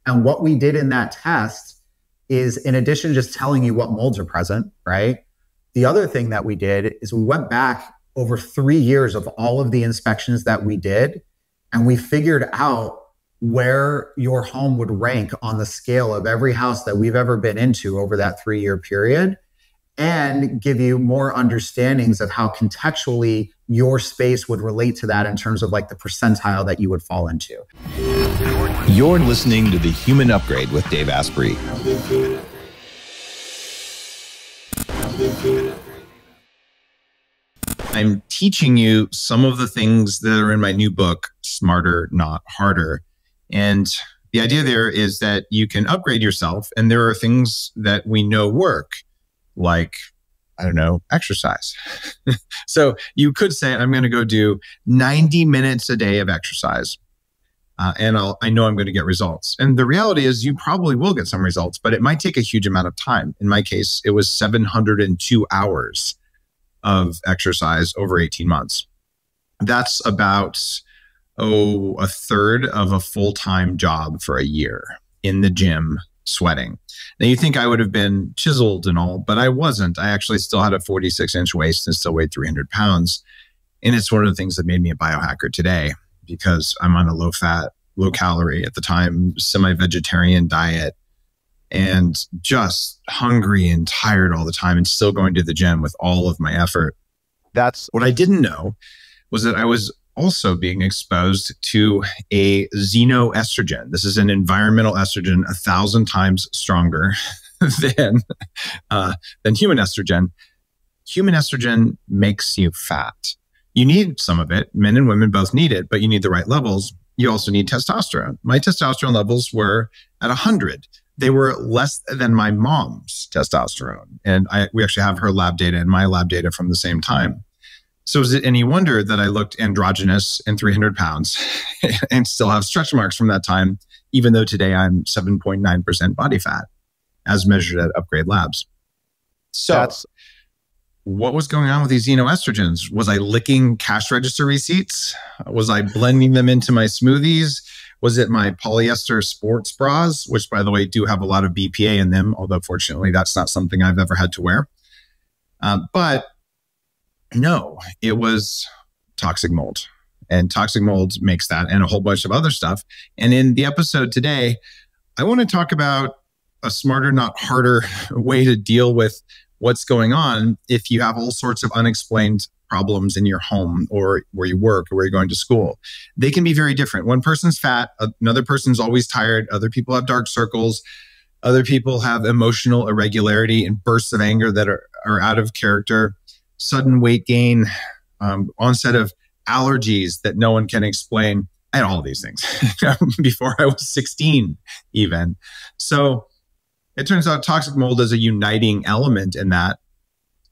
And what we did in that test is, in addition to just telling you what molds are present, right? The other thing that we did is we went back over 3 years of all of the inspections that we did, and we figured out where your home would rank on the scale of every house that we've ever been into over that 3-year period, and give you more understandings of how contextually your space would relate to that in terms of like the percentile that you would fall into. You're listening to The Human Upgrade with Dave Asprey. I'm teaching you some of the things that are in my new book, Smarter, Not Harder. And the idea there is that you can upgrade yourself, and there are things that we know work, like, I don't know, exercise. So you could say, I'm going to go do 90 minutes a day of exercise. And I know I'm going to get results. And the reality is you probably will get some results, but it might take a huge amount of time. In my case, it was 702 hours of exercise over 18 months. That's about, a third of a full-time job for a year in the gym sweating. Now you think I would have been chiseled and all, but I wasn't. I actually still had a 46-inch waist and still weighed 300 pounds. And it's one of the things that made me a biohacker today, because I'm on a low-fat, low-calorie, at the time, semi-vegetarian diet, and just hungry and tired all the time and still going to the gym with all of my effort. That's what I didn't know, was that I was also being exposed to a xenoestrogen. This is an environmental estrogen 1,000 times stronger than human estrogen. Human estrogen makes you fat. You need some of it. Men and women both need it, but you need the right levels. You also need testosterone. My testosterone levels were at 100. They were less than my mom's testosterone. And we actually have her lab data and my lab data from the same time. So is it any wonder that I looked androgynous and 300 pounds and still have stretch marks from that time, even though today I'm 7.9% body fat as measured at Upgrade Labs? So that's what was going on with these xenoestrogens. Was I licking cash register receipts? Was I blending them into my smoothies? Was it my polyester sports bras, which, by the way, do have a lot of BPA in them, although fortunately that's not something I've ever had to wear. But no, it was toxic mold. And toxic mold makes that and a whole bunch of other stuff. And in the episode today, I want to talk about a smarter, not harder way to deal with what's going on if you have all sorts of unexplained problems in your home or where you work or where you're going to school. They can be very different. One person's fat, another person's always tired, other people have dark circles, other people have emotional irregularity and bursts of anger that are out of character, sudden weight gain, onset of allergies that no one can explain. I had all of these things before I was 16 even. So it turns out toxic mold is a uniting element in that.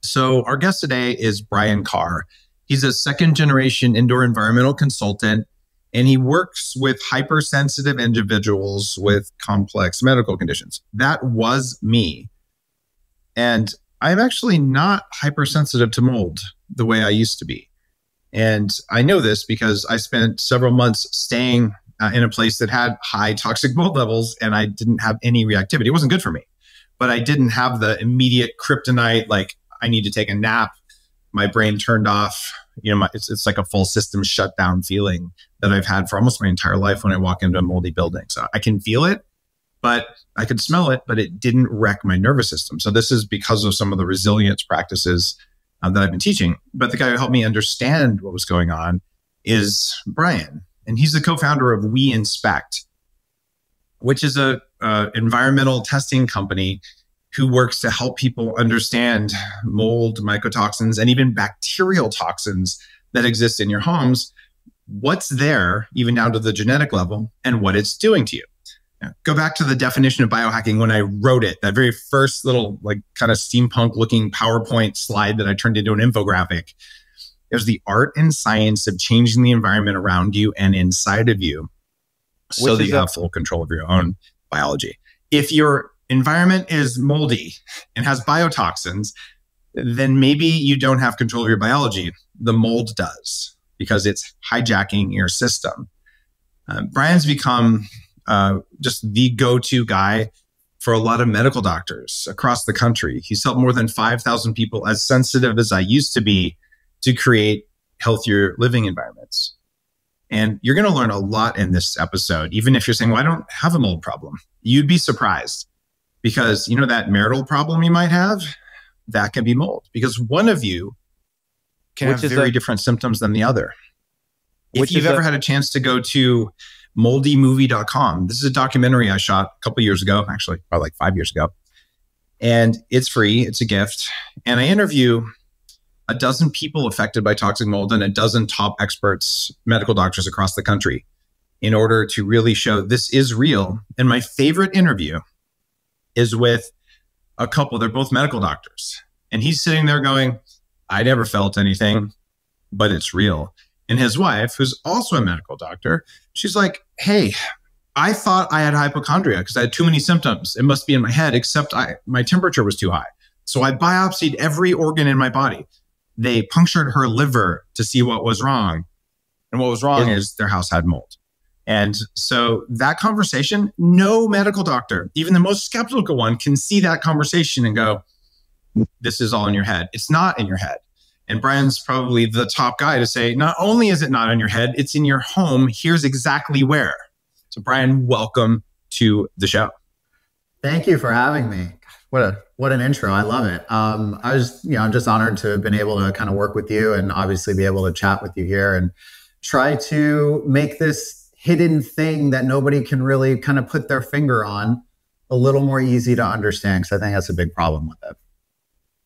So our guest today is Brian Karr. He's a second-generation indoor environmental consultant, and he works with hypersensitive individuals with complex medical conditions. That was me. And I'm actually not hypersensitive to mold the way I used to be. And I know this because I spent several months staying in a place that had high toxic mold levels, and I didn't have any reactivity. It wasn't good for me, but I didn't have the immediate kryptonite, like I need to take a nap. My brain turned off. It's like a full system shutdown feeling that I've had for almost my entire life when I walk into a moldy building. So I can feel it, but I could smell it, but it didn't wreck my nervous system. So this is because of some of the resilience practices that I've been teaching. But the guy who helped me understand what was going on is Brian. And he's the co-founder of We Inspect, which is a environmental testing company who works to help people understand mold, mycotoxins, and even bacterial toxins that exist in your homes, what's there, even down to the genetic level, and what it's doing to you. Now, go back to the definition of biohacking when I wrote it, that very first little like kind of steampunk looking PowerPoint slide that I turned into an infographic. There's the art and science of changing the environment around you and inside of you so that you have full control of your own biology. If your environment is moldy and has biotoxins, then maybe you don't have control of your biology. The mold does, because it's hijacking your system. Brian's become just the go-to guy for a lot of medical doctors across the country. He's helped more than 5,000 people, as sensitive as I used to be, to create healthier living environments. And you're going to learn a lot in this episode, even if you're saying, well, I don't have a mold problem. You'd be surprised, because you know that marital problem you might have, that can be mold, because one of you can have very different symptoms than the other. If you've ever had a chance to go to moldymovie.com, this is a documentary I shot a couple years ago, actually, probably like 5 years ago. And it's free. It's a gift. And I interview a dozen people affected by toxic mold and a dozen top experts, medical doctors across the country, in order to really show this is real. And my favorite interview is with a couple. They're both medical doctors. And he's sitting there going, I never felt anything, but it's real. And his wife, who's also a medical doctor, she's like, hey, I thought I had hypochondria because I had too many symptoms. It must be in my head, except my temperature was too high. So I biopsied every organ in my body. They punctured her liver to see what was wrong. And what was wrong is their house had mold. And so that conversation, no medical doctor, even the most skeptical one, can see that conversation and go, this is all in your head. It's not in your head. And Brian's probably the top guy to say, not only is it not in your head, it's in your home. Here's exactly where. So Brian, welcome to the show. Thank you for having me. What an intro. I love it. I'm just honored to have been able to kind of work with you and obviously be able to chat with you here and try to make this hidden thing that nobody can really kind of put their finger on a little more easy to understand, because I think that's a big problem with it.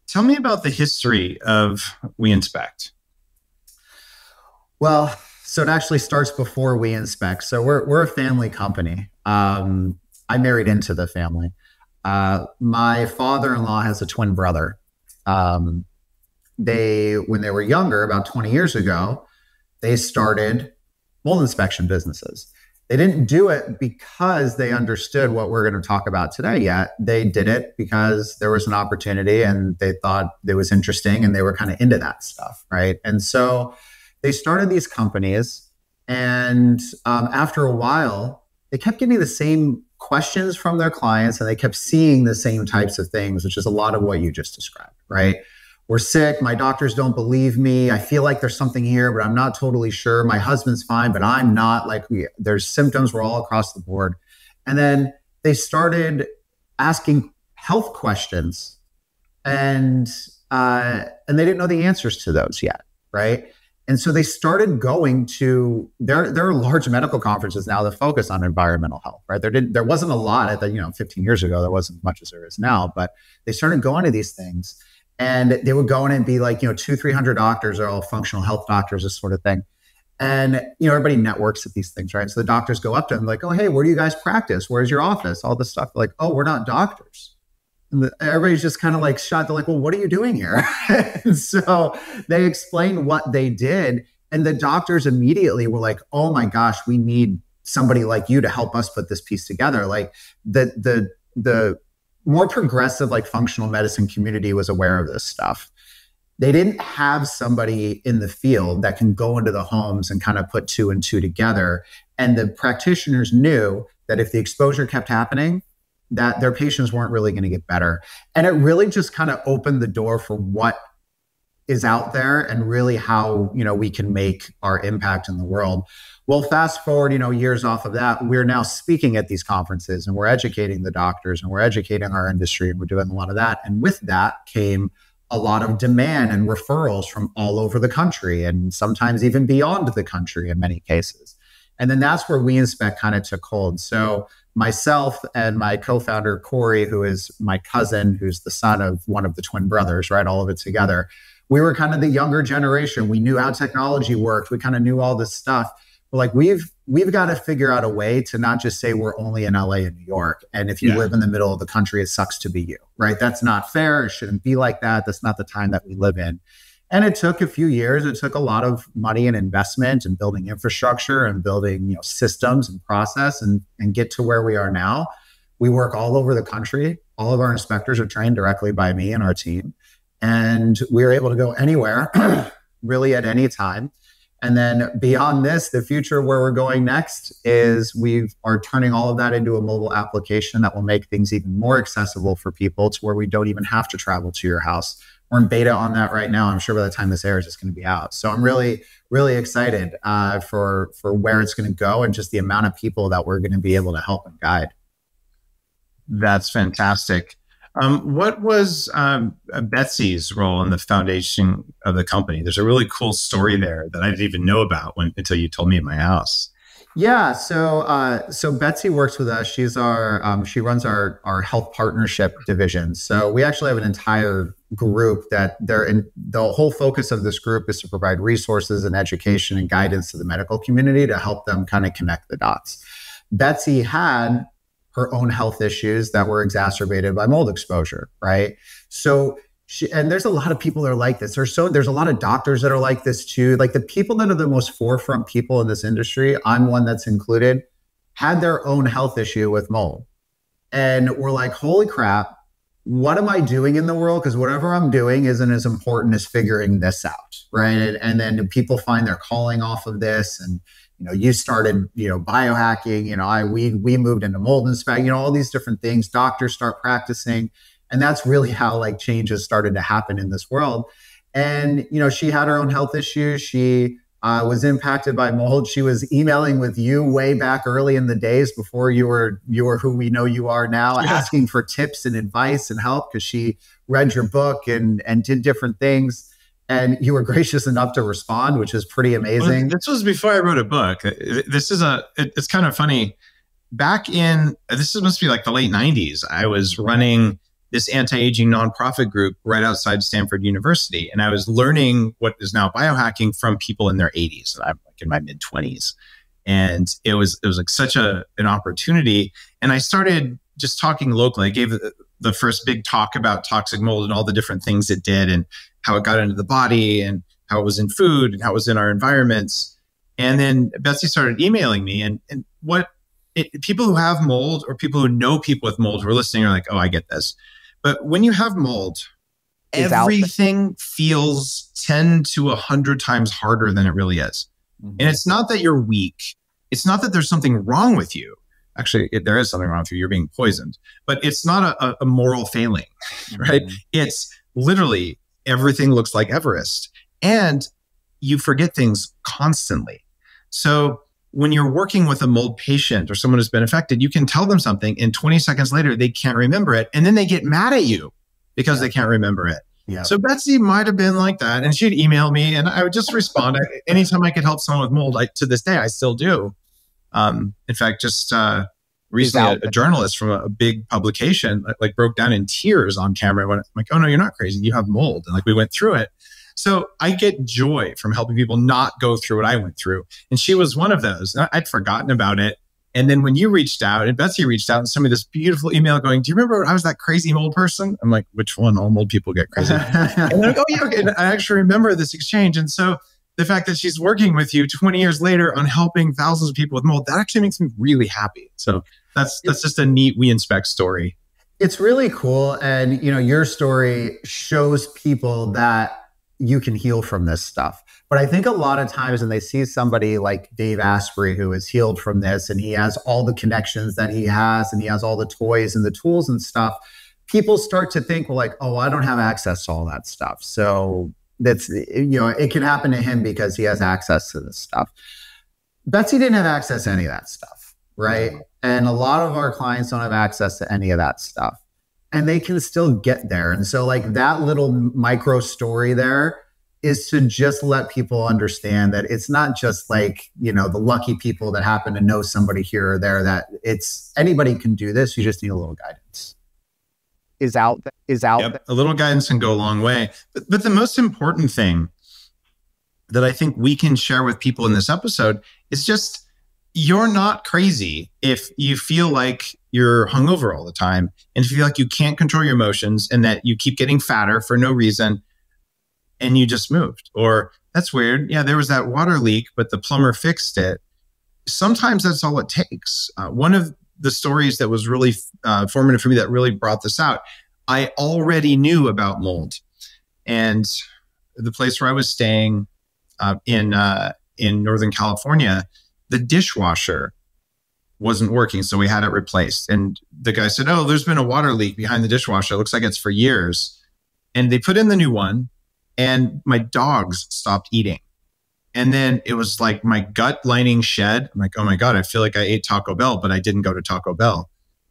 Tell me about the history of We Inspect. Well, so it actually starts before We Inspect. So we're a family company. I married into the family. My father-in-law has a twin brother. When they were younger, about 20 years ago, they started mold inspection businesses. They didn't do it because they understood what we're going to talk about today yet. They did it because there was an opportunity and they thought it was interesting and they were kind of into that stuff, right? And so they started these companies, and after a while, they kept getting the same questions from their clients and they kept seeing the same types of things, which is a lot of what you just described, right? We're sick. My doctors don't believe me. I feel like there's something here, but I'm not totally sure. My husband's fine, but I'm not. Like, there's symptoms were all across the board. And then they started asking health questions, and they didn't know the answers to those yet, right? And so they started going to, there are large medical conferences now that focus on environmental health, right? There wasn't a lot at the, 15 years ago, there wasn't as much as there is now, but they started going to these things. And they would go in and be like, 200-300 doctors are all functional health doctors, this sort of thing. And, everybody networks at these things, right? So the doctors go up to them like, oh, hey, where do you guys practice? Where's your office? All this stuff. Like, oh, we're not doctors. And everybody's just kind of like shocked. They're like, well, what are you doing here? And so they explained what they did. And the doctors immediately were like, oh my gosh, we need somebody like you to help us put this piece together. Like the more progressive, like functional medicine community was aware of this stuff. They didn't have somebody in the field that can go into the homes and kind of put two and two together. And the practitioners knew that if the exposure kept happening, that their patients weren't really going to get better. And it really just kind of opened the door for what is out there and really how, we can make our impact in the world. Well, fast forward, years off of that, we're now speaking at these conferences and we're educating the doctors and we're educating our industry and we're doing a lot of that. And with that came a lot of demand and referrals from all over the country and sometimes even beyond the country in many cases. And then that's where We Inspect kind of took hold. So myself and my co-founder, Corey, who is my cousin, who's the son of one of the twin brothers, right? All of it together. We were kind of the younger generation. We knew how technology worked. We kind of knew all this stuff. Like we've got to figure out a way to not just say we're only in LA and New York. And if you live in the middle of the country, it sucks to be you, right? That's not fair. It shouldn't be like that. That's not the time that we live in. And it took a few years. It took a lot of money and investment and building infrastructure and building, systems and process and get to where we are now. We work all over the country. All of our inspectors are trained directly by me and our team. And we're able to go anywhere, really at any time. And then beyond this, the future where we're going next is we are turning all of that into a mobile application that will make things even more accessible for people to where we don't even have to travel to your house. We're in beta on that right now. I'm sure by the time this airs, it's going to be out. So I'm really, really excited for where it's going to go and just the amount of people that we're going to be able to help and guide. That's fantastic. What was Betsy's role in the foundation of the company? There's a really cool story there that I didn't even know about until you told me at my house. Yeah, so Betsy works with us. She's she runs our health partnership division. So we actually have an entire group that the whole focus of this group is to provide resources and education and guidance to the medical community to help them kind of connect the dots. Betsy had her own health issues that were exacerbated by mold exposure, right? So and there's a lot of people that are like this. There's a lot of doctors that are like this too. Like the people that are the most forefront people in this industry, I'm one that's included, had their own health issue with mold. And we're like, holy crap, what am I doing in the world? Because whatever I'm doing isn't as important as figuring this out, right? And then people find their calling off of this. And you started, biohacking, we moved into mold inspection, all these different things. Doctors start practicing. And that's really how like changes started to happen in this world. And, she had her own health issues. She was impacted by mold. She was emailing with you way back early in the days before you were who we know you are now, asking for tips and advice and help because she read your book and did different things. And you were gracious enough to respond, which is pretty amazing. Well, this was before I wrote a book. It's kind of funny. This must be like the late 90s. I was running this anti-aging nonprofit group right outside Stanford University. And I was learning what is now biohacking from people in their 80s. And I'm like in my mid 20s. And it was like such an opportunity. And I started just talking locally. I gave the first big talk about toxic mold and all the different things it did and how it got into the body and how it was in food and how it was in our environments. And then Betsy started emailing me and people who have mold or people who know people with mold who are listening are like, oh, I get this. But when you have mold, everything feels 10 to 100 times harder than it really is. Mm-hmm. And it's not that you're weak. It's not that there's something wrong with you. Actually, there is something wrong with you. You're being poisoned. But it's not a moral failing, right? Mm-hmm. It's literally everything looks like Everest. And you forget things constantly. So when you're working with a mold patient or someone who's been affected, you can tell them something and 20 seconds later, they can't remember it. And then they get mad at you because they can't remember it. Yeah. So Betsy might have been like that. And she'd email me and I would just respond. Anytime I could help someone with mold, to this day, I still do. In fact, just recently, a journalist from a big publication like broke down in tears on camera. I'm like, oh no, you're not crazy. You have mold. And like we went through it. So I get joy from helping people not go through what I went through. And she was one of those. I'd forgotten about it. And then when you reached out and Betsy reached out and sent me this beautiful email going, do you remember when I was that crazy mold person? I'm like, which one? All mold people get crazy. And they're like, oh yeah, okay. And I actually remember this exchange. And so the fact that she's working with you 20 years later on helping thousands of people with mold, that actually makes me really happy. So that's just a neat We Inspect story. It's really cool. And, your story shows people that you can heal from this stuff. But I think a lot of times when they see somebody like Dave Asprey, who is healed from this, and he has all the connections that he has, and he has all the toys and the tools and stuff, people start to think, well, like, oh, I don't have access to all that stuff. So that's, it can happen to him because he has access to this stuff. Betsy didn't have access to any of that stuff, right? And a lot of our clients don't have access to any of that stuff. And they can still get there. And so like that little micro story there is to just let people understand that it's not just like, the lucky people that happen to know somebody here or there, that anybody can do this. You just need a little guidance. Yep. A little guidance can go a long way. But the most important thing that I think we can share with people in this episode is just, you're not crazy if you feel like you're hungover all the time and if you feel like you can't control your emotions and that you keep getting fatter for no reason and you just moved. Or that's weird. Yeah, there was that water leak, but the plumber fixed it. Sometimes that's all it takes. One of the stories that was really formative for me that really brought this out, I already knew about mold. And the place where I was staying in in Northern California, the dishwasher wasn't working. So we had it replaced. And the guy said, oh, there's been a water leak behind the dishwasher. It looks like it's for years. And they put in the new one and my dogs stopped eating. And then it was like my gut lining shed. I'm like, oh my God, I feel like I ate Taco Bell, but I didn't go to Taco Bell.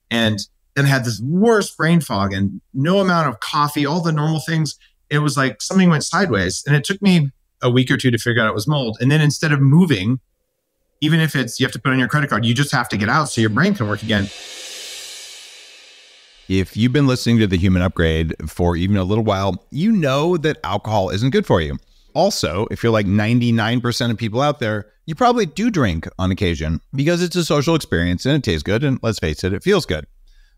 And then I had this worst brain fog and no amount of coffee, all the normal things. It was like something went sideways. And it took me a week or two to figure out it was mold. And then instead of moving, even if it's, you have to put on your credit card, you just have to get out so your brain can work again. If you've been listening to The Human Upgrade for even a little while, you know that alcohol isn't good for you. Also, if you're like 99% of people out there, you probably do drink on occasion because it's a social experience and it tastes good. And let's face it, it feels good.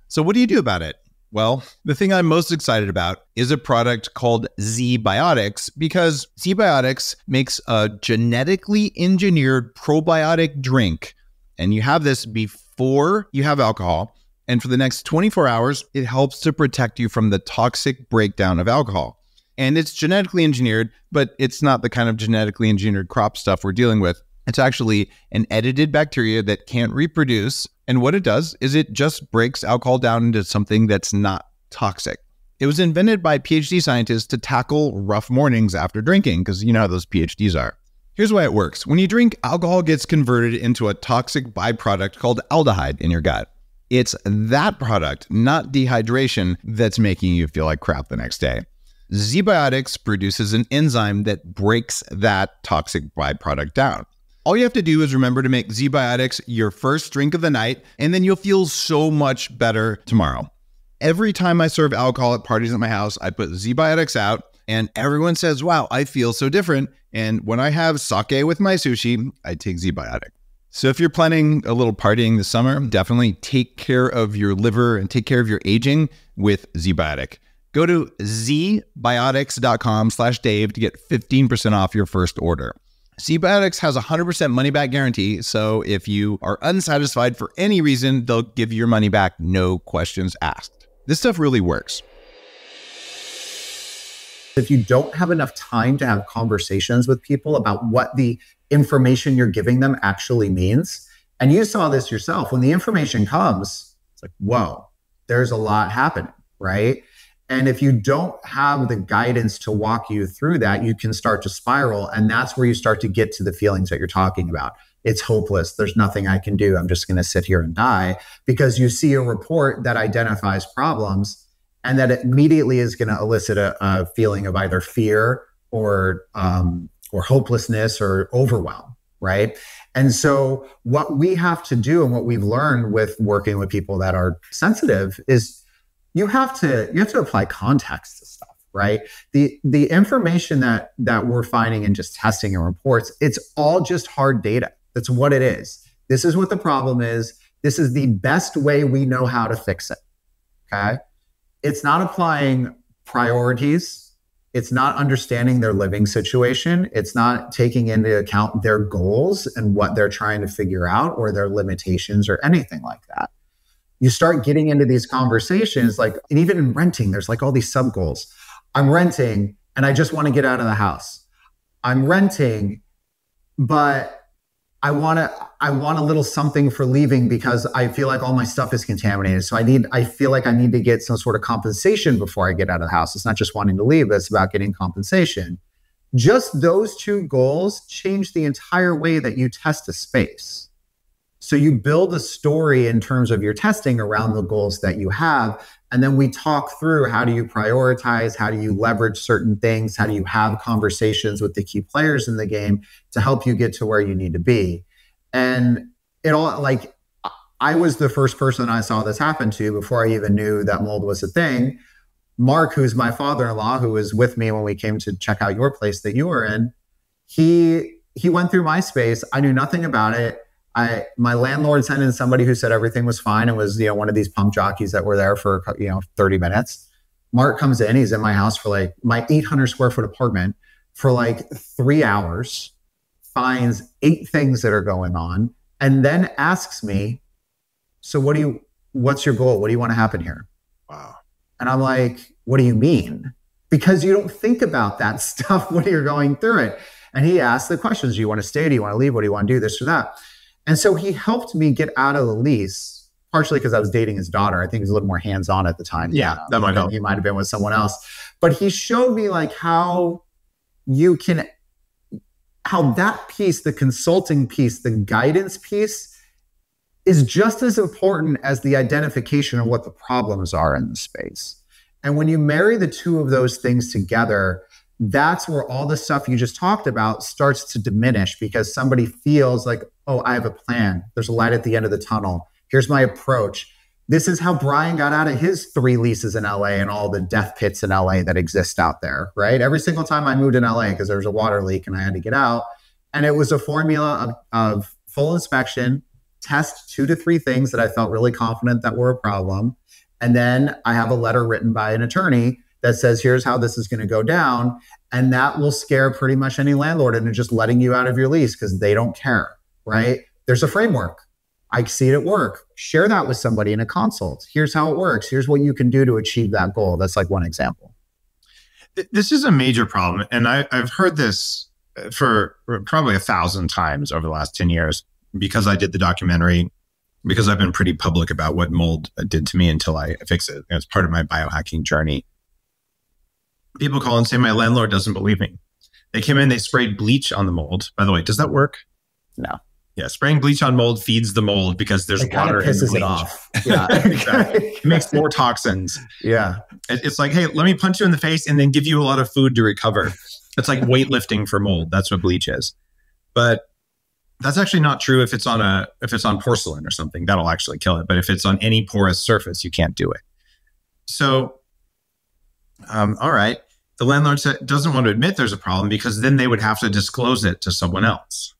So what do you do about it? Well, the thing I'm most excited about is a product called ZBiotics, because ZBiotics makes a genetically engineered probiotic drink. And you have this before you have alcohol. And for the next 24 hours, it helps to protect you from the toxic breakdown of alcohol. And it's genetically engineered, but it's not the kind of genetically engineered crop stuff we're dealing with. It's actually an edited bacteria that can't reproduce. And what it does is it just breaks alcohol down into something that's not toxic. It was invented by PhD scientists to tackle rough mornings after drinking, because you know how those PhDs are. Here's why it works. When you drink, alcohol gets converted into a toxic byproduct called aldehyde in your gut. It's that product, not dehydration, that's making you feel like crap the next day. ZBiotics produces an enzyme that breaks that toxic byproduct down. All you have to do is remember to make ZBiotics your first drink of the night, and then you'll feel so much better tomorrow. Every time I serve alcohol at parties at my house, I put ZBiotics out, and everyone says, wow, I feel so different. And when I have sake with my sushi, I take ZBiotic. So if you're planning a little partying this summer, definitely take care of your liver and take care of your aging with ZBiotic. Go to zbiotics.com/Dave to get 15% off your first order. ZBiotics has a 100% money-back guarantee, so if you are unsatisfied for any reason, they'll give you your money back, no questions asked. This stuff really works. If you don't have enough time to have conversations with people about what the information you're giving them actually means, and you saw this yourself, when the information comes, it's like, whoa, there's a lot happening, right? And if you don't have the guidance to walk you through that, you can start to spiral. And that's where you start to get to the feelings that you're talking about. It's hopeless. There's nothing I can do. I'm just going to sit here and die, because you see a report that identifies problems and that it immediately is going to elicit a feeling of either fear or hopelessness or overwhelm, right? And so what we have to do, and what we've learned with working with people that are sensitive, is you have to apply context to stuff, right? The information that we're finding in just testing and reports, it's all just hard data. That's what it is. This is what the problem is. This is the best way we know how to fix it. Okay? It's not applying priorities. It's not understanding their living situation. It's not taking into account their goals and what they're trying to figure out, or their limitations or anything like that. You start getting into these conversations, like, and even in renting, there's like all these sub goals. I'm renting and I just want to get out of the house. I'm renting, but I want a little something for leaving because I feel like all my stuff is contaminated. So I feel like I need to get some sort of compensation before I get out of the house. It's not just wanting to leave, but it's about getting compensation. Just those two goals change the entire way that you test a space. So you build a story in terms of your testing around the goals that you have. And then we talk through, how do you prioritize? How do you leverage certain things? How do you have conversations with the key players in the game to help you get to where you need to be? And it all, like, I was the first person I saw this happen to before I even knew that mold was a thing. Mark, who's my father-in-law, who was with me when we came to check out your place that you were in, he went through my space. I knew nothing about it. My landlord sent in somebody who said everything was fine. It was, one of these pump jockeys that were there for, 30 minutes. Mark comes in, he's in my house for like my 800 square foot apartment for like 3 hours, finds 8 things that are going on, and then asks me, so what's your goal? What do you want to happen here? Wow. And I'm like, what do you mean? Because you don't think about that stuff when you're going through it. And he asked the questions, do you want to stay? Do you want to leave? What do you want to do? This or that. And so he helped me get out of the lease, partially because I was dating his daughter. I think he was a little more hands-on at the time. Yeah, that might help. He might have been with someone else. But he showed me like how you can, how that piece, the consulting piece, the guidance piece is just as important as the identification of what the problems are in the space. And when you marry the two of those things together, that's where all the stuff you just talked about starts to diminish, because somebody feels like, oh, I have a plan. There's a light at the end of the tunnel. Here's my approach. This is how Brian got out of his 3 leases in LA and all the death pits in LA that exist out there, right? Every single time I moved in LA, because there was a water leak and I had to get out. And it was a formula of full inspection, test 2 to 3 things that I felt really confident that were a problem. And then I have a letter written by an attorney that says, here's how this is going to go down. And that will scare pretty much any landlord into just letting you out of your lease because they don't care, right? There's a framework. I see it at work. Share that with somebody in a consult. Here's how it works. Here's what you can do to achieve that goal. That's like one example. This is a major problem. And I've heard this for probably 1,000 times over the last 10 years because I did the documentary, because I've been pretty public about what mold did to me until I fix it. It's part of my biohacking journey. People call and say, my landlord doesn't believe me. They came in, they sprayed bleach on the mold. By the way, does that work? No. Yeah, spraying bleach on mold feeds the mold because there's water in the bleach. It off. Yeah, exactly. It makes more toxins. Yeah. It's like, hey, let me punch you in the face and then give you a lot of food to recover. It's like weightlifting for mold. That's what bleach is. But that's actually not true if it's on porcelain or something. That'll actually kill it. But if it's on any porous surface, you can't do it. So, all right. The landlord doesn't want to admit there's a problem because then they would have to disclose it to someone else.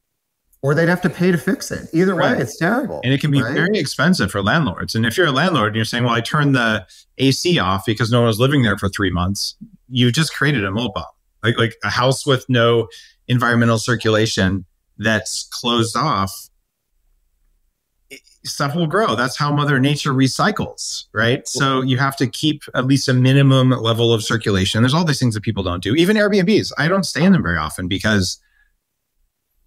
Or they'd have to pay to fix it. Either way, it's terrible. And it can be very expensive for landlords. And if you're a landlord and you're saying, well, I turned the AC off because no one was living there for 3 months, you just created a mold bomb. Like a house with no environmental circulation that's closed off, stuff will grow. That's how Mother Nature recycles, right? So you have to keep at least a minimum level of circulation. There's all these things that people don't do. Even Airbnbs, I don't stay in them very often because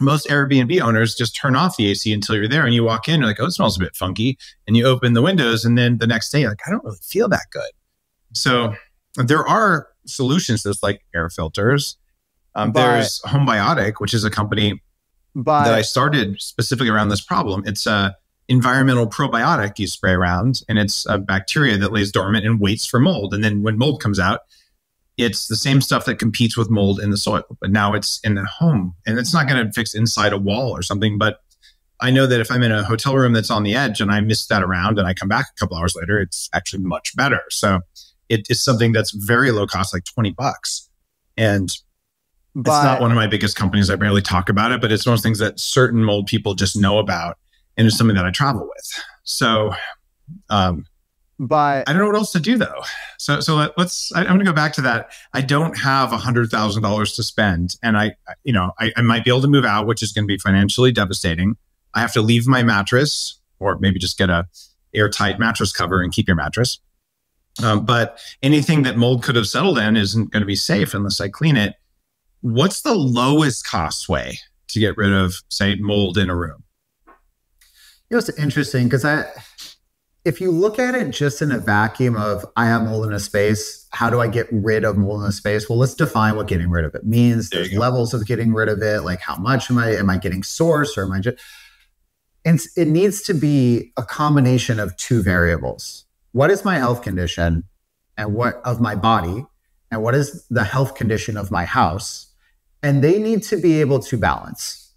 most Airbnb owners just turn off the AC until you're there and you walk in, you're like, oh, it smells a bit funky. And you open the windows and then the next day, you're like, I don't really feel that good. So there are solutions to this, like air filters. There's Homebiotic, which is a company that I started specifically around this problem. It's a environmental probiotic you spray around, and it's a bacteria that lays dormant and waits for mold. And then when mold comes out, it's the same stuff that competes with mold in the soil, but now it's in the home, and it's not going to fix inside a wall or something. But I know that if I'm in a hotel room that's on the edge and I miss that around and I come back a couple hours later, it's actually much better. So it's something that's very low cost, like $20. And it's not one of my biggest companies. I barely talk about it, but it's one of those things that certain mold people just know about. And it's something that I travel with. So, but I don't know what else to do though. So I'm going to go back to that. I don't have $100,000 to spend, and I might be able to move out, which is going to be financially devastating. I have to leave my mattress, or maybe just get a airtight mattress cover and keep your mattress. But anything that mold could have settled in isn't going to be safe unless I clean it. What's the lowest cost way to get rid of, say, mold in a room? It's interesting because if you look at it just in a vacuum of I have mold in a space, how do I get rid of mold in a space? Well, let's define what getting rid of it means. There's levels of getting rid of it. Like how much am I getting source, or am I just, and it needs to be a combination of 2 variables. What is my health condition and what of my body, and what is the health condition of my house? And they need to be able to balance.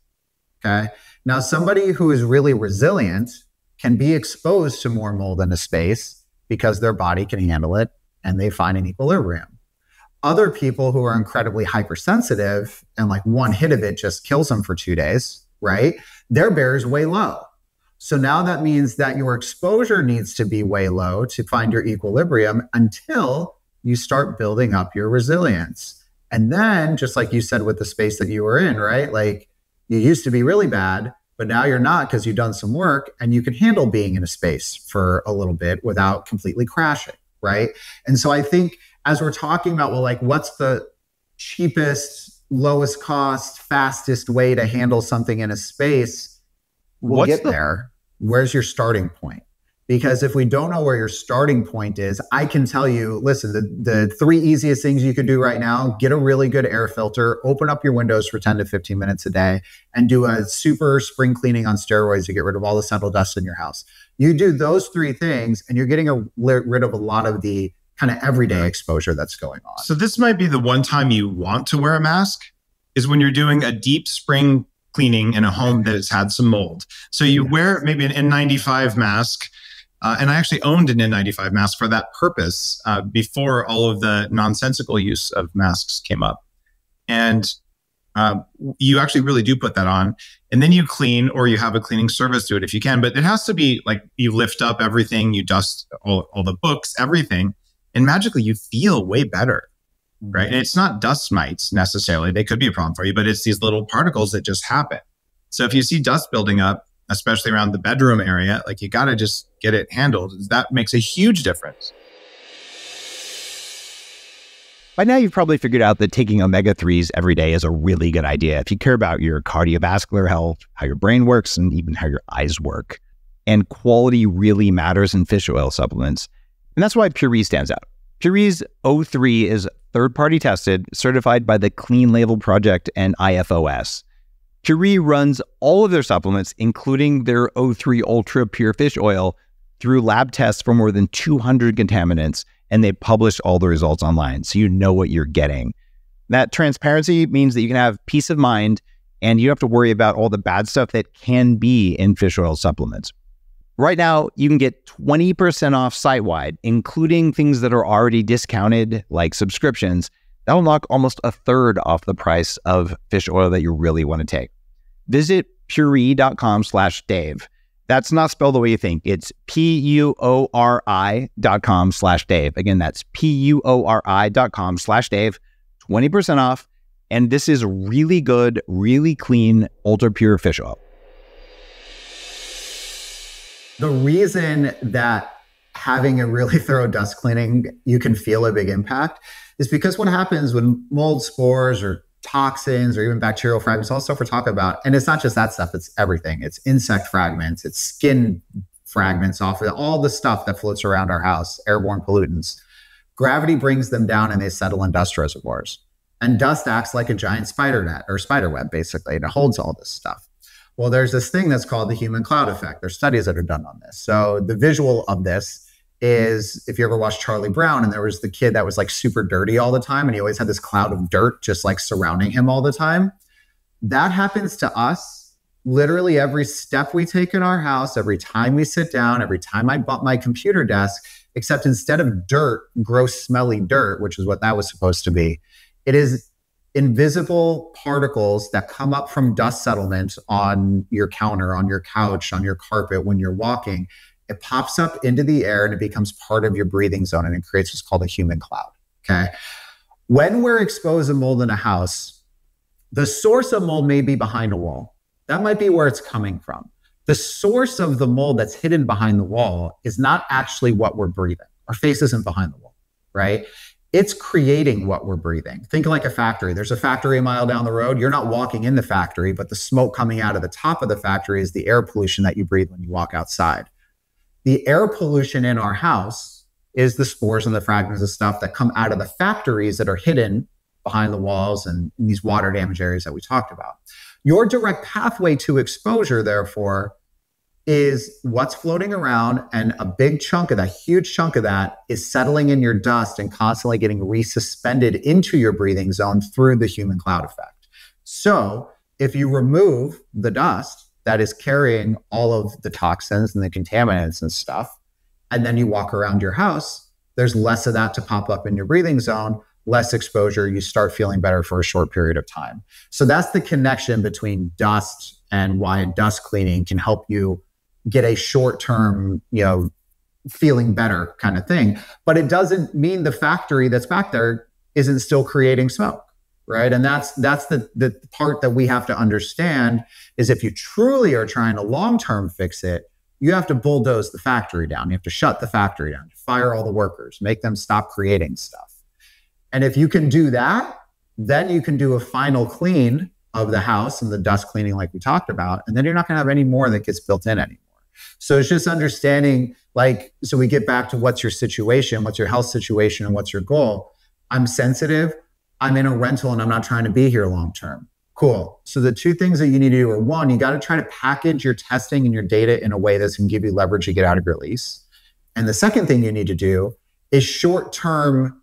Okay. Now, somebody who is really resilient can be exposed to more mold in a space because their body can handle it and they find an equilibrium. Other people who are incredibly hypersensitive and like one hit of it just kills them for 2 days, right? Their bear is way low. So now that means that your exposure needs to be way low to find your equilibrium until you start building up your resilience. And then, just like you said with the space that you were in, right? Like, you used to be really bad, but now you're not because you've done some work and you can handle being in a space for a little bit without completely crashing, right? And so I think as we're talking about, well, like what's the cheapest, lowest cost, fastest way to handle something in a space, we'll get there. Where's your starting point? Because if we don't know where your starting point is, I can tell you, listen, the 3 easiest things you could do right now: get a really good air filter, open up your windows for 10 to 15 minutes a day, and do a super spring cleaning on steroids to get rid of all the central dust in your house. You do those 3 things, and you're getting rid of a lot of the kind of everyday exposure that's going on. So this might be the one time you want to wear a mask, is when you're doing a deep spring cleaning in a home that has had some mold. So you wear maybe an N95 mask. And I actually owned an N95 mask for that purpose before all of the nonsensical use of masks came up. And you actually really do put that on. And then you clean, or you have a cleaning service do it if you can. But it has to be like you lift up everything, you dust all the books, everything. And magically you feel way better, right? And it's not dust mites necessarily. They could be a problem for you, but it's these little particles that just happen. So if you see dust building up, especially around the bedroom area, like you got to just get it handled. That makes a huge difference. By now, you've probably figured out that taking omega-3s every day is a really good idea if you care about your cardiovascular health, how your brain works, and even how your eyes work. And quality really matters in fish oil supplements. And that's why Puree stands out. Puree's O3 is third-party tested, certified by the Clean Label Project and IFOS. Puree runs all of their supplements, including their O3 Ultra Pure Fish Oil, through lab tests for more than 200 contaminants, and they publish all the results online, so you know what you're getting. That transparency means that you can have peace of mind, and you don't have to worry about all the bad stuff that can be in fish oil supplements. Right now, you can get 20% off site-wide, including things that are already discounted, like subscriptions. That'll knock almost a third off the price of fish oil that you really want to take. Visit puree.com/Dave. That's not spelled the way you think. It's PUORI.com/Dave. Again, that's PUORI.com/Dave. 20% off. And this is really good, really clean, ultra pure fish oil. The reason that having a really thorough dust cleaning, you can feel a big impact, is because what happens when mold spores or toxins or even bacterial fragments, all the stuff we're talking about, and it's not just that stuff, it's everything. It's insect fragments, it's skin fragments off of all the stuff that floats around our house, airborne pollutants. Gravity brings them down and they settle in dust reservoirs. And dust acts like a giant spider net or spider web, basically, and it holds all this stuff. Well, there's this thing that's called the human cloud effect. There's studies that are done on this. So the visual of this is, if you ever watched Charlie Brown, and there was the kid that was like super dirty all the time, and he always had this cloud of dirt just like surrounding him all the time. That happens to us literally every step we take in our house, every time we sit down, every time I bump my computer desk, except instead of dirt, gross, smelly dirt, which is what that was supposed to be, it is invisible particles that come up from dust settlement on your counter, on your couch, on your carpet when you're walking. It pops up into the air and it becomes part of your breathing zone, and it creates what's called a human cloud. Okay. When we're exposed to mold in a house, the source of mold may be behind a wall. That might be where it's coming from. The source of the mold that's hidden behind the wall is not actually what we're breathing. Our face isn't behind the wall, right? It's creating what we're breathing. Think like a factory. There's a factory a mile down the road. You're not walking in the factory, but the smoke coming out of the top of the factory is the air pollution that you breathe when you walk outside. The air pollution in our house is the spores and the fragments of stuff that come out of the factories that are hidden behind the walls and in these water damage areas that we talked about. Your direct pathway to exposure, therefore, is what's floating around, and a big chunk of that, huge chunk of that, is settling in your dust and constantly getting resuspended into your breathing zone through the human cloud effect. So if you remove the dust that is carrying all of the toxins and the contaminants and stuff, and then you walk around your house, there's less of that to pop up in your breathing zone, less exposure, you start feeling better for a short period of time. So that's the connection between dust and why dust cleaning can help you get a short-term, feeling better kind of thing. But it doesn't mean the factory that's back there isn't still creating smoke, right? And that's the part that we have to understand, is if you truly are trying to long-term fix it, you have to bulldoze the factory down. You have to shut the factory down, fire all the workers, make them stop creating stuff. And if you can do that, Then you can do a final clean of the house and the dust cleaning like we talked about, and then you're not going to have any more that gets built in anymore. So it's just understanding, like, so we get back to what's your situation, what's your health situation, and what's your goal. I'm sensitive, I'm in a rental, and I'm not trying to be here long term. Cool. So the two things that you need to do are, one, you got to try to package your testing and your data in a way that's going to give you leverage to get out of your lease. And the second thing you need to do is short-term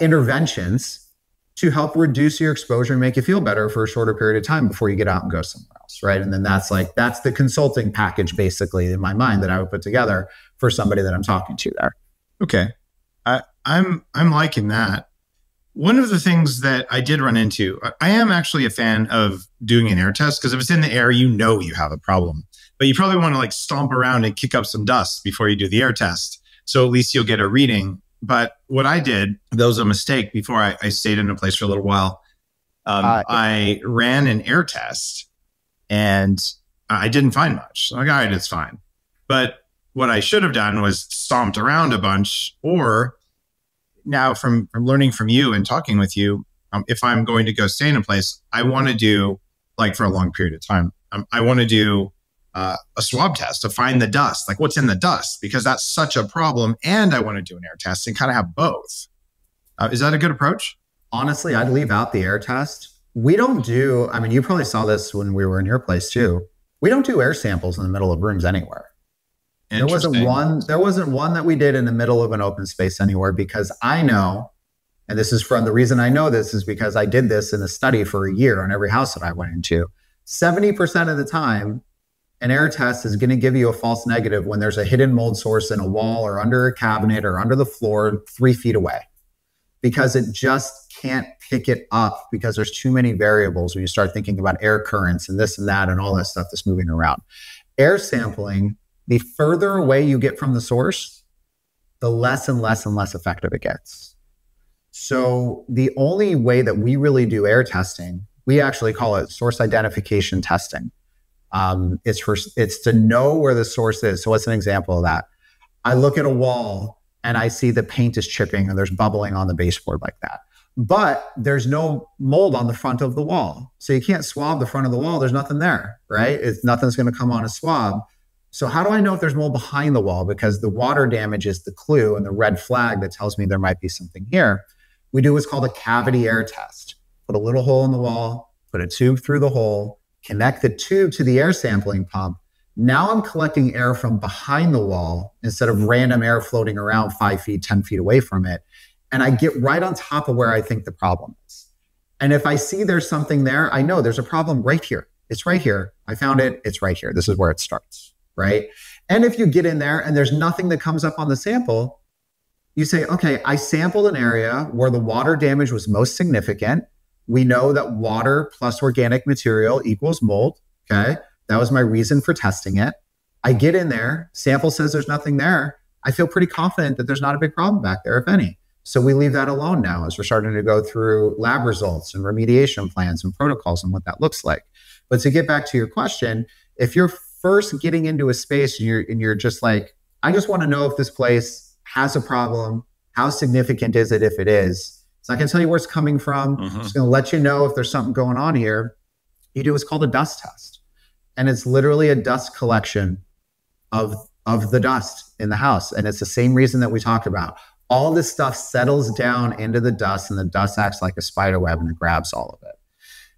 interventions to help reduce your exposure and make you feel better for a shorter period of time before you get out and go somewhere else, right? And then that's the consulting package, basically, in my mind, that I would put together for somebody that I'm talking to there. Okay. I'm liking that. One of the things that I did run into, I am actually a fan of doing an air test, because if it's in the air, you know you have a problem. But you probably want to like stomp around and kick up some dust before you do the air test. So at least you'll get a reading. But what I did, that was a mistake before I stayed in a place for a little while. I ran an air test and I didn't find much. So I'm like, all right, it's fine. But what I should have done was stomped around a bunch. Or now from learning from you and talking with you, if I'm going to go stay in a place, I want to do, like, for a long period of time, I want to do a swab test to find the dust, like what's in the dust, because that's such a problem. And I want to do an air test and kind of have both. Is that a good approach? Honestly, I'd leave out the air test. We don't do, I mean, you probably saw this when we were in your place too. We don't do air samples in the middle of rooms anywhere. There wasn't one that we did in the middle of an open space anywhere, because I know, and this is from the reason I know this is because I did this in a study for a year on every house that I went into. 70% of the time, an air test is going to give you a false negative when there's a hidden mold source in a wall or under a cabinet or under the floor 3 feet away, because it just can't pick it up, because there's too many variables when you start thinking about air currents and this and that and all that stuff that's moving around. Air sampling, the further away you get from the source, the less and less and less effective it gets. So the only way that we really do air testing, we actually call it source identification testing. It's to know where the source is. So what's an example of that? I look at a wall and I see the paint is chipping and there's bubbling on the baseboard like that. But there's no mold on the front of the wall. So you can't swab the front of the wall. There's nothing there, right? Nothing's going to come on a swab. So how do I know if there's mold behind the wall? Because the water damage is the clue and the red flag that tells me there might be something here. We do what's called a cavity air test. Put a little hole in the wall, put a tube through the hole, connect the tube to the air sampling pump. Now I'm collecting air from behind the wall instead of random air floating around 5 feet, 10 feet away from it. And I get right on top of where I think the problem is. And if I see there's something there, I know there's a problem right here. It's right here. I found it. It's right here. This is where it starts, right? And if you get in there and there's nothing that comes up on the sample, you say, okay, I sampled an area where the water damage was most significant. We know that water plus organic material equals mold. Okay. That was my reason for testing it. I get in there, sample says there's nothing there. I feel pretty confident that there's not a big problem back there, if any. So we leave that alone now as we're starting to go through lab results and remediation plans and protocols and what that looks like. But to get back to your question, if you're first getting into a space and you're just like, I just want to know if this place has a problem, how significant is it if it is? So I can tell you where it's coming from. I'm just going to let you know if there's something going on here. You do what's called a dust test. And it's literally a dust collection of the dust in the house. And it's the same reason that we talked about. All this stuff settles down into the dust, and the dust acts like a spider web and it grabs all of it.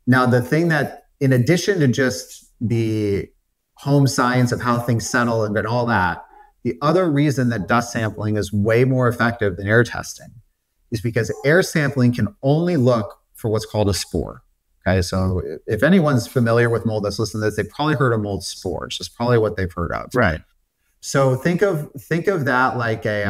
Now, the thing that, in addition to just the home science of how things settle and all that, the other reason that dust sampling is way more effective than air testing is because air sampling can only look for what's called a spore. Okay, so if anyone's familiar with mold that's listening to this, they've probably heard of mold spores. That's probably what they've heard of. Right. So think of that like a,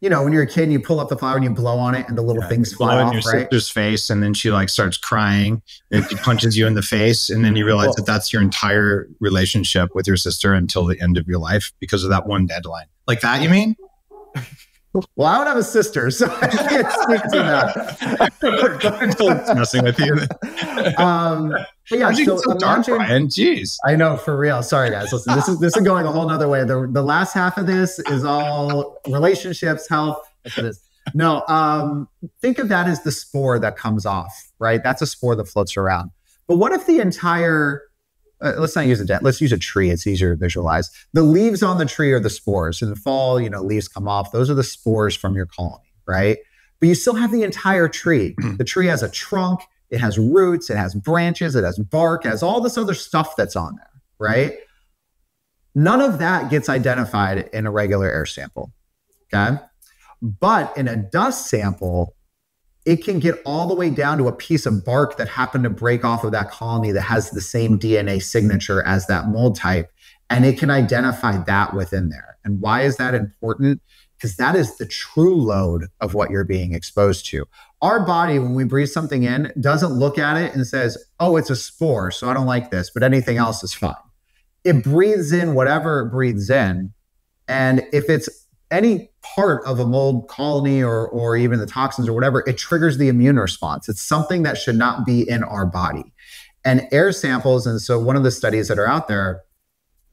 when you're a kid and you pull up the flower and you blow on it and the little things fly off, in your right? sister's face, and then she like starts crying and she punches you in the face, and then you realize that that's your entire relationship with your sister until the end of your life because of that one deadline. Like that, you mean? Well, I don't have a sister, so I can't speak to that. I'm messing with you. But yeah, so dark, Brian. Jeez. I know, for real. Sorry, guys. Listen, this is going a whole nother way. The last half of this is all relationships, health. That's what it is. No, think of that as the spore that comes off, right? That's a spore that floats around. But what if the entire, let's not use a let's use a tree. It's easier to visualize. The leaves on the tree are the spores. In the fall, leaves come off. Those are the spores from your colony, right? But you still have the entire tree. The tree has a trunk, it has roots, it has branches, it has bark, it has all this other stuff that's on there, right? None of that gets identified in a regular air sample, okay? But in a dust sample, it can get all the way down to a piece of bark that happened to break off of that colony that has the same DNA signature as that mold type, and it can identify that within there. And why is that important? Because that is the true load of what you're being exposed to. Our body, when we breathe something in, doesn't look at it and says, oh, it's a spore, so I don't like this, but anything else is fine. It breathes in whatever it breathes in. And if it's any part of a mold colony or even the toxins or whatever, it triggers the immune response. It's something that should not be in our body. And air samples, and so one of the studies that are out there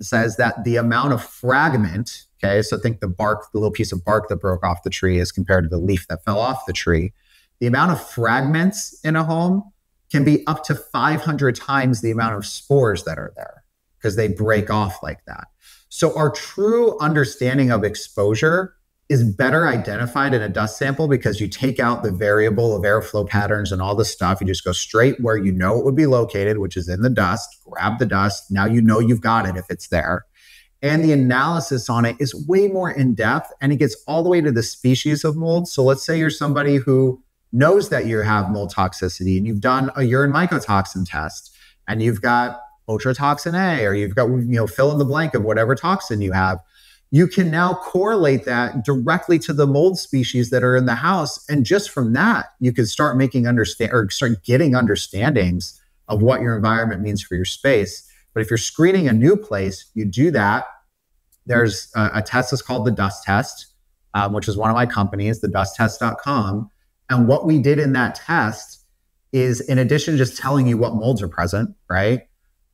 says that the amount of fragment, okay, so think the bark, the little piece of bark that broke off the tree as compared to the leaf that fell off the tree, the amount of fragments in a home can be up to 500 times the amount of spores that are there because they break off like that. So our true understanding of exposure is better identified in a dust sample because you take out the variable of airflow patterns and all the stuff. You just go straight where you know it would be located, which is in the dust, grab the dust. Now you know you've got it if it's there. And the analysis on it is way more in depth and it gets all the way to the species of mold. So let's say you're somebody who knows that you have mold toxicity and you've done a urine mycotoxin test and you've got ultratoxin A, or you've got, fill in the blank of whatever toxin you have. You can now correlate that directly to the mold species that are in the house. And just from that, you can start start getting understandings of what your environment means for your space. But if you're screening a new place, you do that. There's a test that's called the dust test, which is one of my companies, thedusttest.com. And what we did in that test is, in addition to just telling you what molds are present, right?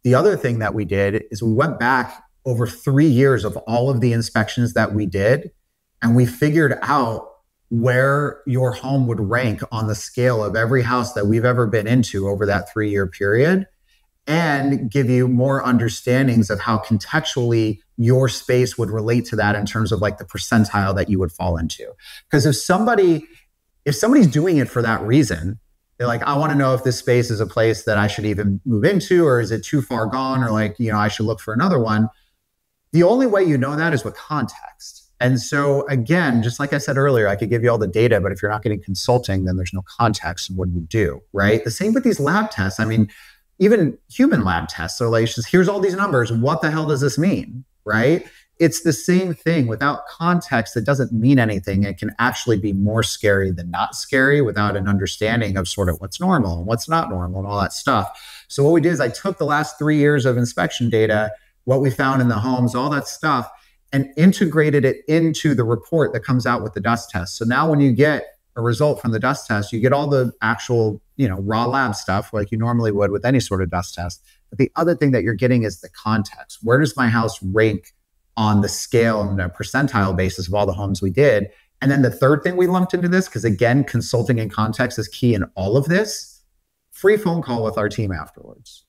The other thing that we did is we went back over 3 years of all of the inspections that we did, and we figured out where your home would rank on the scale of every house that we've ever been into over that 3-year period, and give you more understandings of how contextually your space would relate to that in terms of like the percentile that you would fall into. Because if somebody's doing it for that reason, they're like, I want to know if this space is a place that I should even move into, or is it too far gone, or I should look for another one. The only way you know that is with context. And so again, just like I said earlier, I could give you all the data, but if you're not getting consulting, then there's no context. And what do you do, right? The same with these lab tests. I mean, even human lab tests are like, here's all these numbers. What the hell does this mean, right? It's the same thing. Without context, it doesn't mean anything. It can actually be more scary than not scary without an understanding of sort of what's normal and what's not normal and all that stuff. So what we did is I took the last 3 years of inspection data, what we found in the homes, all that stuff, and integrated it into the report that comes out with the dust test. So now when you get a result from the dust test, you get all the actual, raw lab stuff like you normally would with any sort of dust test. But the other thing that you're getting is the context. Where does my house rank on the scale and a percentile basis of all the homes we did? And then the third thing we lumped into this, because again, consulting and context is key in all of this, free phone call with our team afterwards.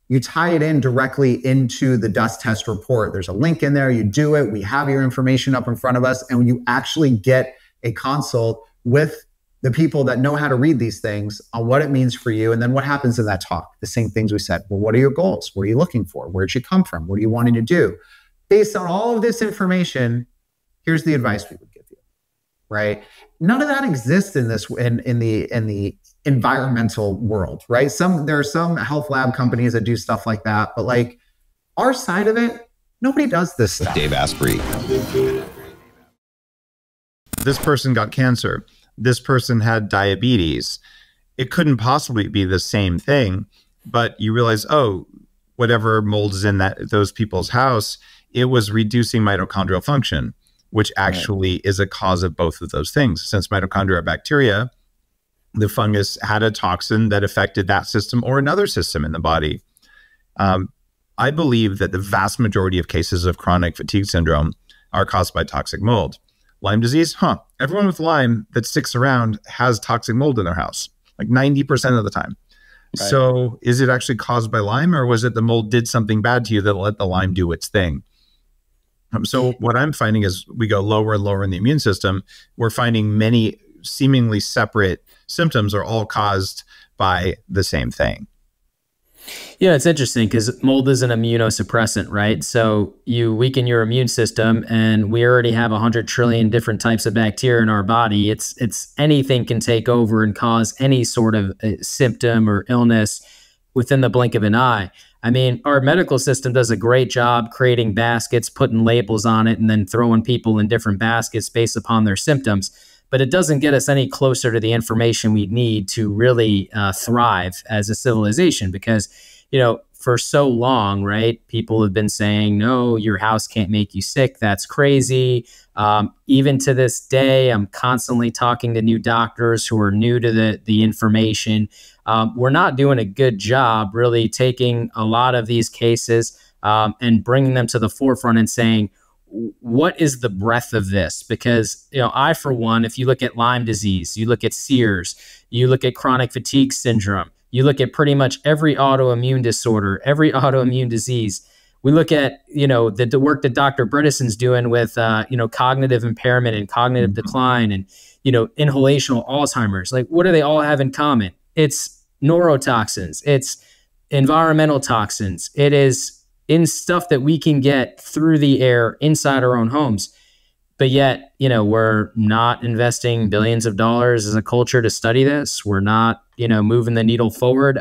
You tie it in directly into the dust test report. There's a link in there. You do it. We have your information up in front of us. And you actually get a consult with the people that know how to read these things on what it means for you. And then what happens in that talk? The same things we said. Well, what are your goals? What are you looking for? Where'd you come from? What are you wanting to do? Based on all of this information, here's the advice we would give you, right? None of that exists in the environmental world, right? There are some health lab companies that do stuff like that, but like our side of it, nobody does this stuff. Dave Asprey. This person got cancer. This person had diabetes. It couldn't possibly be the same thing, but you realize, oh, whatever mold is in those people's house, it was reducing mitochondrial function, which actually is a cause of both of those things. Since mitochondria are bacteria, the fungus had a toxin that affected that system or another system in the body. I believe that the vast majority of cases of chronic fatigue syndrome are caused by toxic mold. Lyme disease? Everyone with Lyme that sticks around has toxic mold in their house, like 90% of the time. Right. So is it actually caused by Lyme, or was it the mold did something bad to you that let the Lyme do its thing? So what I'm finding is we go lower and lower in the immune system. We're finding many seemingly separate symptoms are all caused by the same thing. Yeah, it's interesting because mold is an immunosuppressant, right? So you weaken your immune system, and we already have 100 trillion different types of bacteria in our body. It's anything can take over and cause any sort of symptom or illness within the blink of an eye. I mean, our medical system does a great job creating baskets, putting labels on it, and then throwing people in different baskets based upon their symptoms. But it doesn't get us any closer to the information we need to really thrive as a civilization, because, for so long, right, people have been saying, no, your house can't make you sick. That's crazy. Even to this day, I'm constantly talking to new doctors who are new to the information. We're not doing a good job really taking a lot of these cases and bringing them to the forefront and saying, what is the breadth of this? Because, I, for one, if you look at Lyme disease, you look at Sears, you look at chronic fatigue syndrome, you look at pretty much every autoimmune disorder, every autoimmune disease. We look at, the work that Dr. Bredeson's doing with, cognitive impairment and cognitive decline and, inhalational Alzheimer's. Like, what do they all have in common? It's neurotoxins. It's environmental toxins. It is in stuff that we can get through the air inside our own homes. But yet, we're not investing billions of dollars as a culture to study this. We're not, moving the needle forward.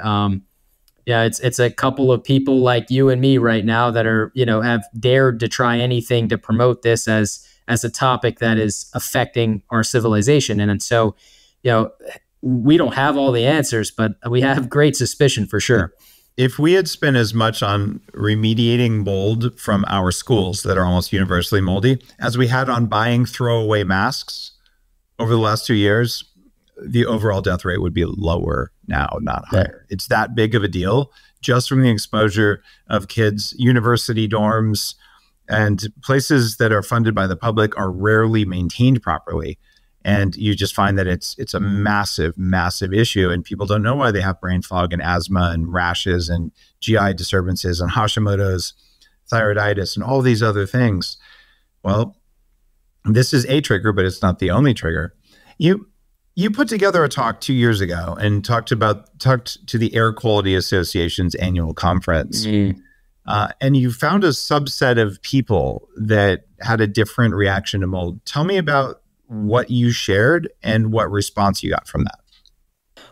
It's a couple of people like you and me right now that are, have dared to try anything to promote this as a topic that is affecting our civilization. And so, we don't have all the answers, but we have great suspicion for sure. If we had spent as much on remediating mold from our schools that are almost universally moldy as we had on buying throwaway masks over the last 2 years, the overall death rate would be lower now, not higher. It's that big of a deal just from the exposure of kids. University dorms and places that are funded by the public are rarely maintained properly. And you just find that it's a massive, massive issue. And people don't know why they have brain fog and asthma and rashes and GI disturbances and Hashimoto's, thyroiditis, and all these other things. Well, this is a trigger, but it's not the only trigger. You put together a talk 2 years ago and talked to the Air Quality Association's annual conference. And you found a subset of people that had a different reaction to mold. Tell me about what you shared and what response you got from that.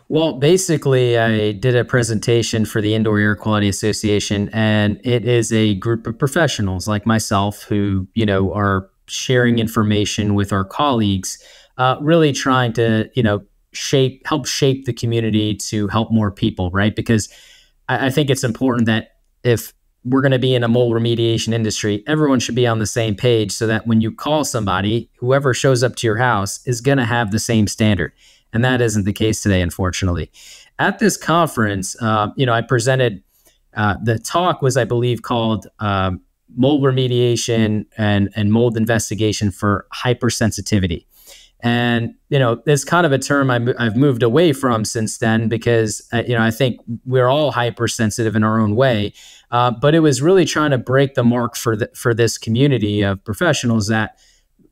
Well, basically, I did a presentation for the Indoor Air Quality Association, and it is a group of professionals like myself who, are sharing information with our colleagues, really trying to, help shape the community to help more people, right? Because I think it's important that if we're going to be in a mold remediation industry, everyone should be on the same page so that when you call somebody, whoever shows up to your house is going to have the same standard. And that isn't the case today, unfortunately. At this conference, I presented, the talk was, I believe, called Mold Remediation and Mold Investigation for Hypersensitivity. And, it's kind of a term I've moved away from since then because, I think we're all hypersensitive in our own way. But it was really trying to break the mark for this community of professionals that,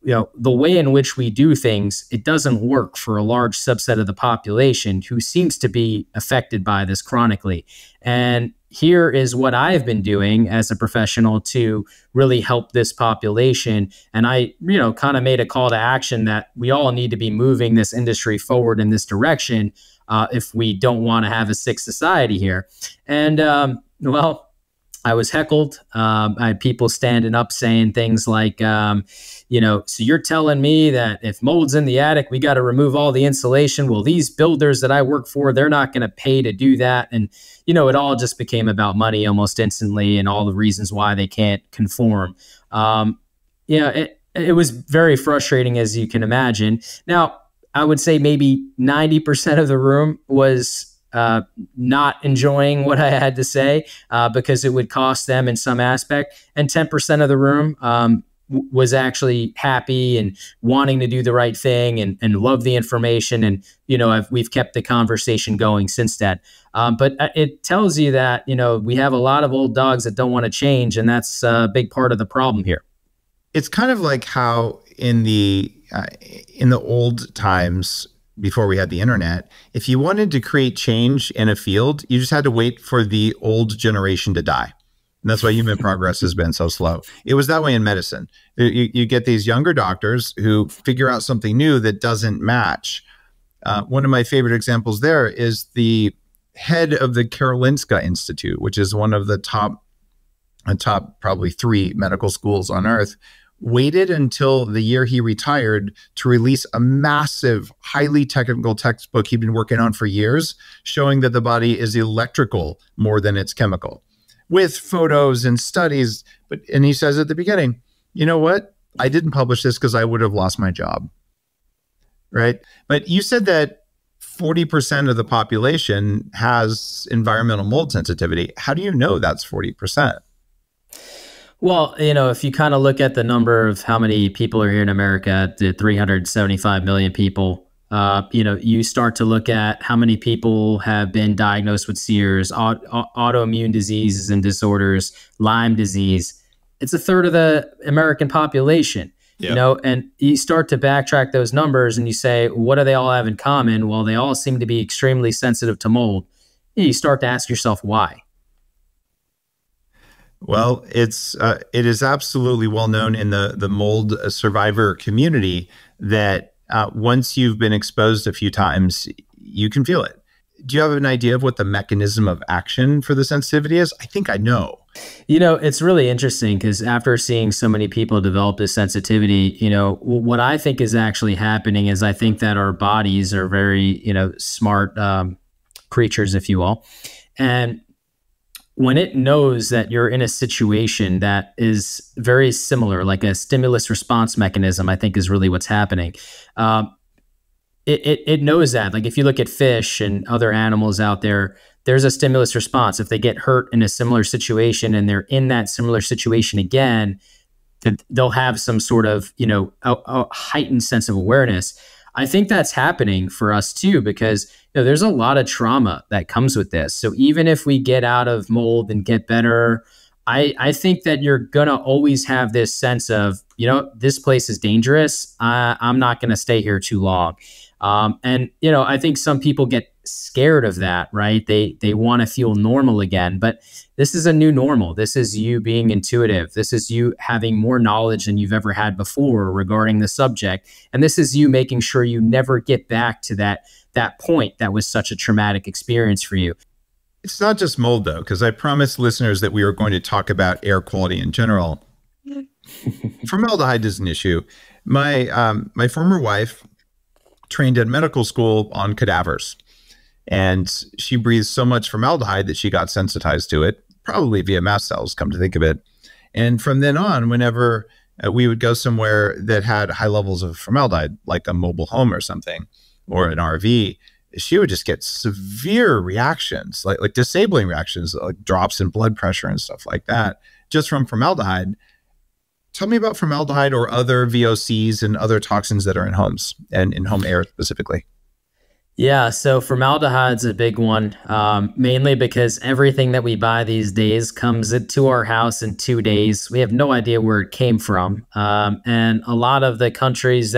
the way in which we do things, it doesn't work for a large subset of the population who seems to be affected by this chronically. And here is what I've been doing as a professional to really help this population. And I, kind of made a call to action that we all need to be moving this industry forward in this direction if we don't want to have a sick society here. And, I was heckled. I had people standing up saying things like, so you're telling me that if mold's in the attic, we got to remove all the insulation. Well, these builders that I work for, they're not going to pay to do that. And, it all just became about money almost instantly and all the reasons why they can't conform. It was very frustrating, as you can imagine. Now, I would say maybe 90% of the room was not enjoying what I had to say because it would cost them in some aspect. And 10% of the room, was actually happy and wanting to do the right thing and love the information. And, we've kept the conversation going since then. But it tells you that, we have a lot of old dogs that don't want to change. And that's a big part of the problem here. It's kind of like how in the old times, before we had the internet, if you wanted to create change in a field, you just had to wait for the old generation to die. And that's why human progress has been so slow. It was that way in medicine. You get these younger doctors who figure out something new that doesn't match. One of my favorite examples there is the head of the Karolinska Institute, which is one of the top probably 3 medical schools on earth, waited until the year he retired to release a massive, highly technical textbook he'd been working on for years, showing that the body is electrical more than it's chemical, with photos and studies. And he says at the beginning, you know what? I didn't publish this because I would have lost my job, right? But you said that 40% of the population has environmental mold sensitivity. How do you know that's 40%? Well, if you kind of look at the number of how many people are here in America, the 375 million people, you start to look at how many people have been diagnosed with SEERs, autoimmune diseases and disorders, Lyme disease. It's a third of the American population, and you start to backtrack those numbers and you say, what do they all have in common? Well, they all seem to be extremely sensitive to mold. You start to ask yourself why. Well, it is absolutely well known in the mold survivor community that once you've been exposed a few times, you can feel it. Do you have an idea of what the mechanism of action for the sensitivity is? I think I know. It's really interesting because after seeing so many people develop this sensitivity, what I think is actually happening is I think that our bodies are very, smart creatures, if you will. And when it knows that you're in a situation that is very similar, like a stimulus response mechanism, I think is really what's happening. It knows that. Like if you look at fish and other animals out there, there's a stimulus response. If they get hurt in a similar situation and they're in that similar situation again, they'll have some sort of, a heightened sense of awareness. I think that's happening for us too, because there's a lot of trauma that comes with this. So even if we get out of mold and get better, I think that you're going to always have this sense of, this place is dangerous. I'm not going to stay here too long. And I think some people get scared of that, right? They want to feel normal again, but this is a new normal. This is you being intuitive. This is you having more knowledge than you've ever had before regarding the subject. And this is you making sure you never get back to that point that was such a traumatic experience for you. It's not just mold though, because I promised listeners that we were going to talk about air quality in general. Formaldehyde is an issue. My former wife trained at medical school on cadavers, and she breathed so much formaldehyde that she got sensitized to it, probably via mast cells, come to think of it. And from then on, whenever we would go somewhere that had high levels of formaldehyde, like a mobile home or something, or an RV, she would just get severe reactions, like disabling reactions, like drops in blood pressure and stuff like that, just from formaldehyde. Tell me about formaldehyde or other VOCs and other toxins that are in homes and in home air specifically. Yeah, so formaldehyde's a big one, mainly because everything that we buy these days comes into our house in 2 days. We have no idea where it came from. And a lot of the countries